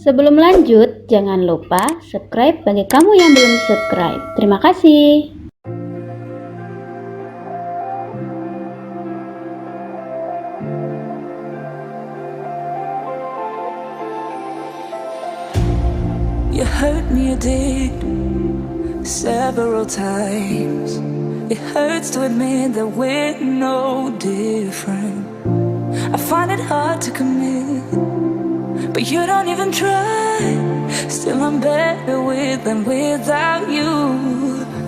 Sebelum lanjut, jangan lupa subscribe bagi kamu yang belum subscribe. Terima kasih. You hurt me, you did, several times. It hurts to admit that we're no different. I find it hard to commit, but you don't even try. Still I'm better with than without you.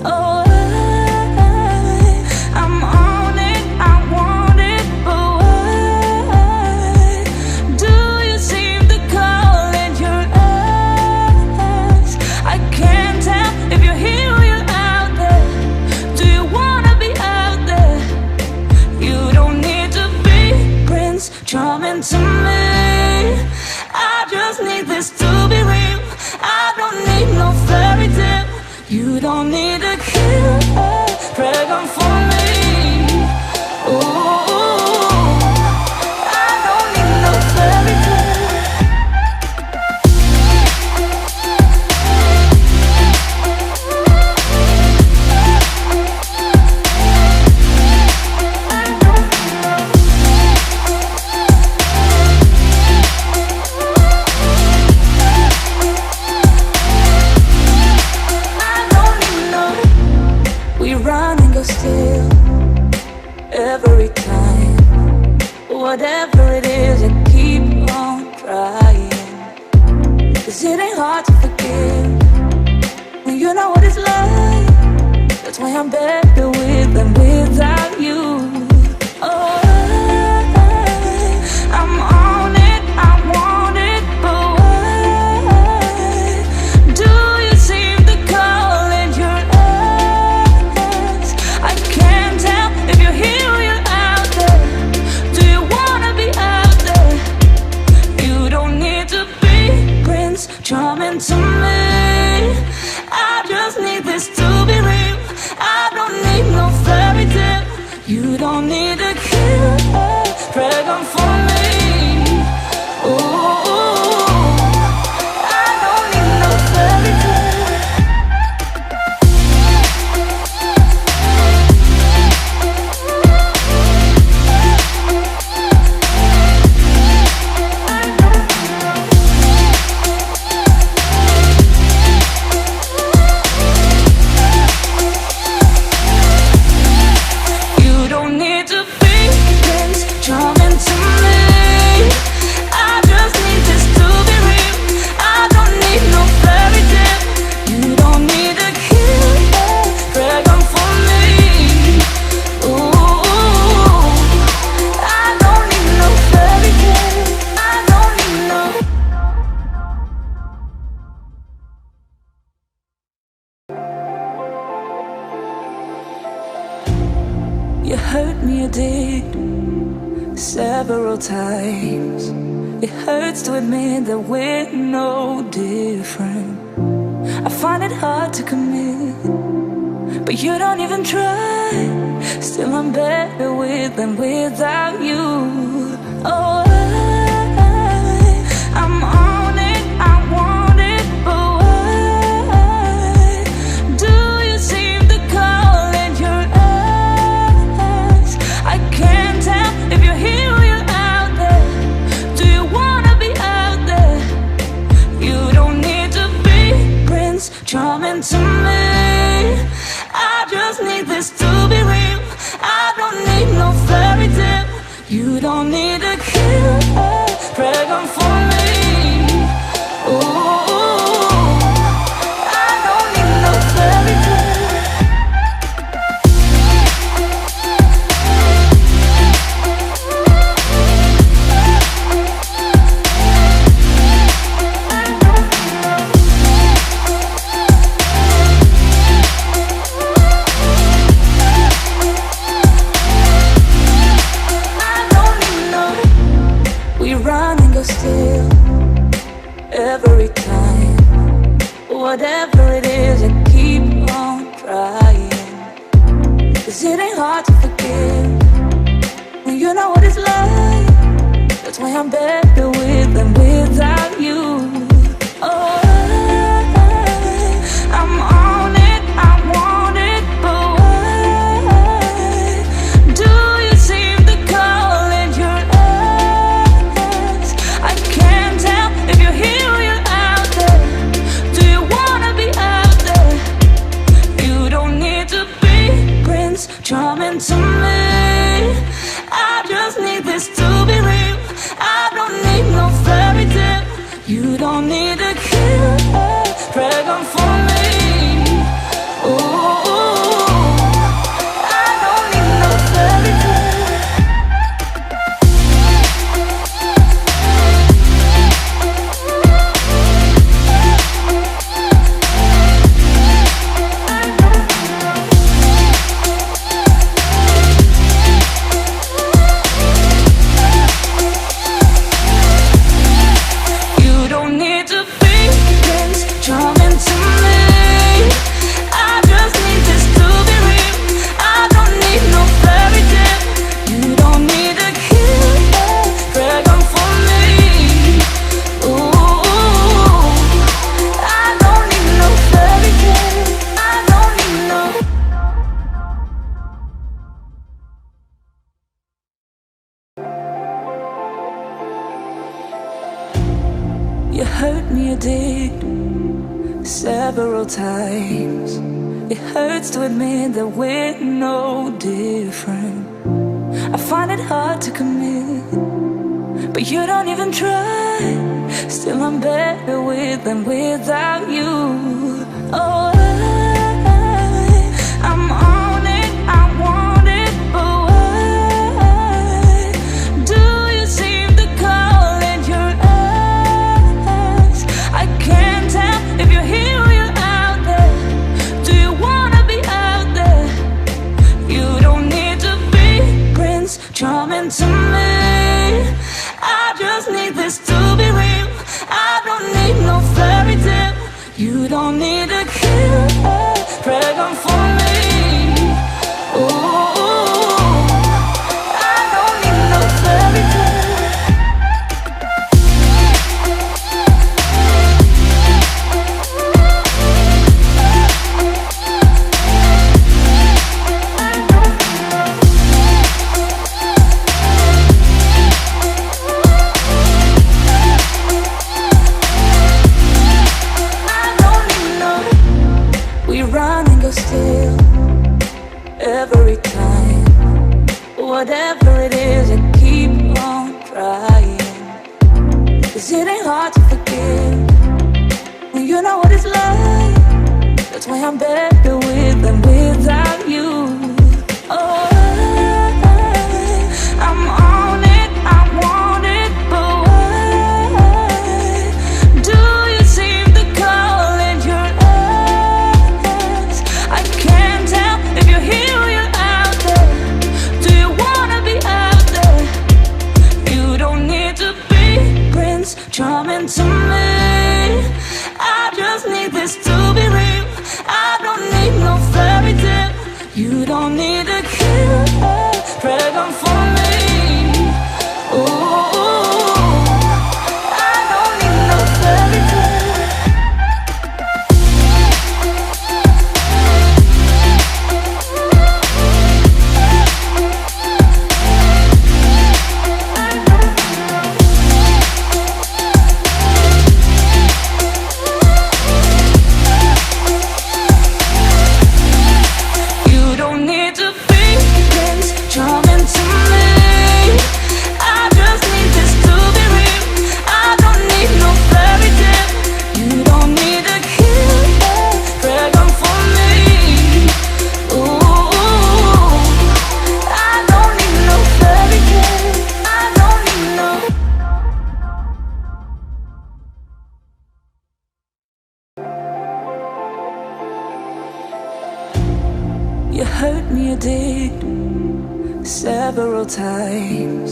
Oh, I'm on it, I want it, but why do you seem to call it your eyes? I can't tell if you're here or you're out there. Do you wanna be out there? You don't need to be Prince Charming to me. I just need this to be real. I don't need no fairy tale. You don't need to kill a dragon for me. Ooh, I don't need no fairy tale. Still, every time, whatever it is, I keep on trying. 'Cause it ain't hard to forgive when you know what it's like. That's why I'm better with than without you. Oh, I'm on it, I want it, but why do you seem to call it your eyes? I can't tell if you're here or you're out there. Do you wanna be out there? You don't need to be Prince Charming to me. I just need this to be real. I don't need no fairy tale. You don't need to kill a dragon for me. Ooh, I don't need no fairy tale. You don't need to be Prince Charming to me. I just need this to be real. I don't need no fairy tale. You don't need to kill a dragon for me. Ooh, I don't need no fairy tale. I don't need no. You hurt me, you did, several times. It hurts to admit that we're no different. I find it hard to commit, but you don't even try. Still I'm better with than without you. Oh, I'm on it, I want it, but why do you seem to call it your eyes? I can't tell if you're here or you're out there. Do you wanna be out there? You don't need to be Prince Charming to me. I just need this to be real. I don't need no fairy tale. You don't need to kill a dragon for me. Ooh, I don't need no fairy tale. We run and go still, every time, whatever it is, I keep on trying. 'Cause it ain't hard to forgive when you know what it's like. That's why I'm better with than without you. You hurt me, you did, several times. It hurts to admit that we're no different. I find it hard to commit, but you don't even try. Still I'm better with than without you. Oh, I'm on it, I want it, but why do you seem to call it your eyes? I can't tell if you're here or you're out there. Do you wanna be out there? You don't need to be Prince Charming to me. I just need this to be real. I don't need no fairy tale. You don't need to kill a dragon for me. Ooh, I don't need no fairy tale. Still, every time, whatever it is, I keep on trying. 'Cause it ain't hard to forgive when you know what it's like. That's why I'm better with than without you. Oh, I'm on it, I want it, but why do you seem to call it your eyes? I can't tell if you're here or you're out there. Do you wanna be out there? You don't need to be Prince Charming to me. I just need this to be real. I don't need no fairy tale. You don't need to kill a dragon for me. Ooh, I don't need no fairy tale. You don't need to be Prince Charming to me. I just need this to be real. I don't need no fairy tale. You don't need to kill a dragon for me. Ooh, I don't need no fairy tale. I don't need no. You hurt me, you did, several times.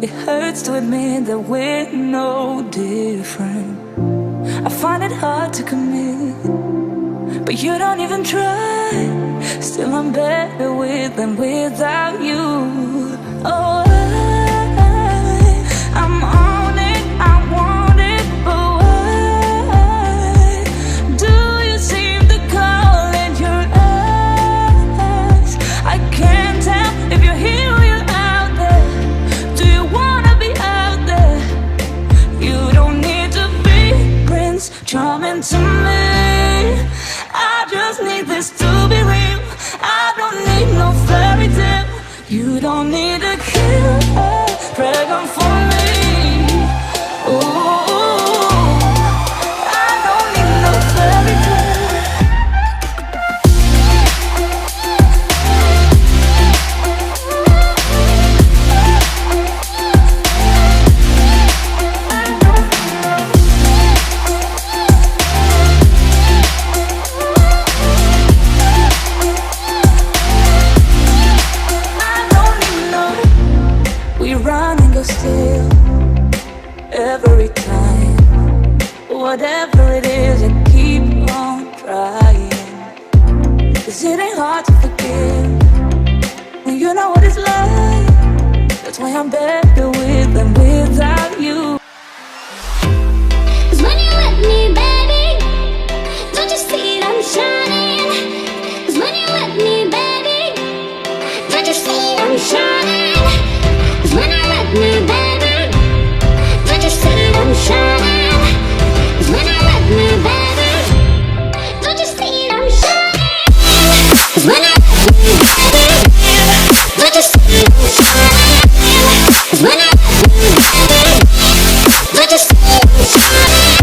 It hurts to admit that we're no different. I find it hard to commit, but you don't even try. Still I'm better with than without you. Oh, I'm on it, I want it, but why do you seem to call it your eyes? I can't tell if you're here or you're out there. Do you wanna be out there? You don't need to be Prince Charming to me. I just need this to be real. I don't need no fairy tale. You don't need to kill a dragon for me. Ooh, I don't need no fairy tale. We run and go still, every time, whatever it is, I keep on trying. 'Cause it ain't hard to forgive when you know what it's like. That's why I'm better with than without you. 'Cause when you let me, baby, don't you see that I'm shining? 'Cause when you let me, baby, don't you see that I'm shining? 'Cause when you let me, baby, don't you see that I'm shining? shining.